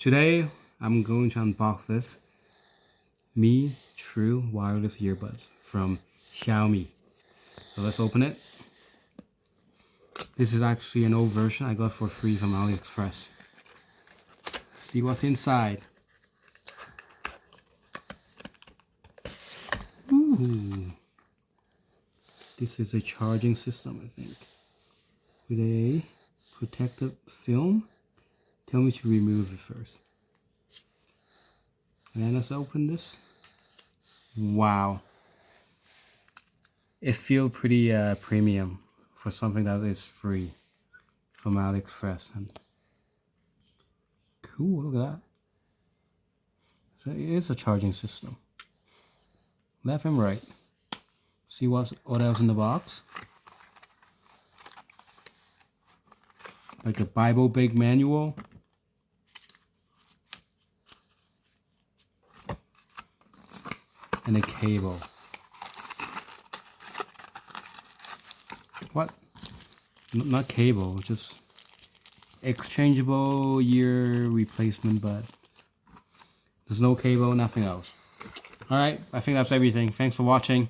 Today, I'm going to unbox this Mi True Wireless Earbuds from Xiaomi. So let's open it. This is actually an old version I got for free from AliExpress. See what's inside. Ooh. This is a charging system, I think, with a protective film. Tell me to remove it first. And let's open this. Wow. It feels pretty premium for something that is free from AliExpress. And cool, look at that. So it is a charging system. Left and right. See what else in the box. Like a Bible big manual. And a cable. What? Not cable, just exchangeable ear replacement buds. There's no cable, nothing else. Alright, I think that's everything. Thanks for watching.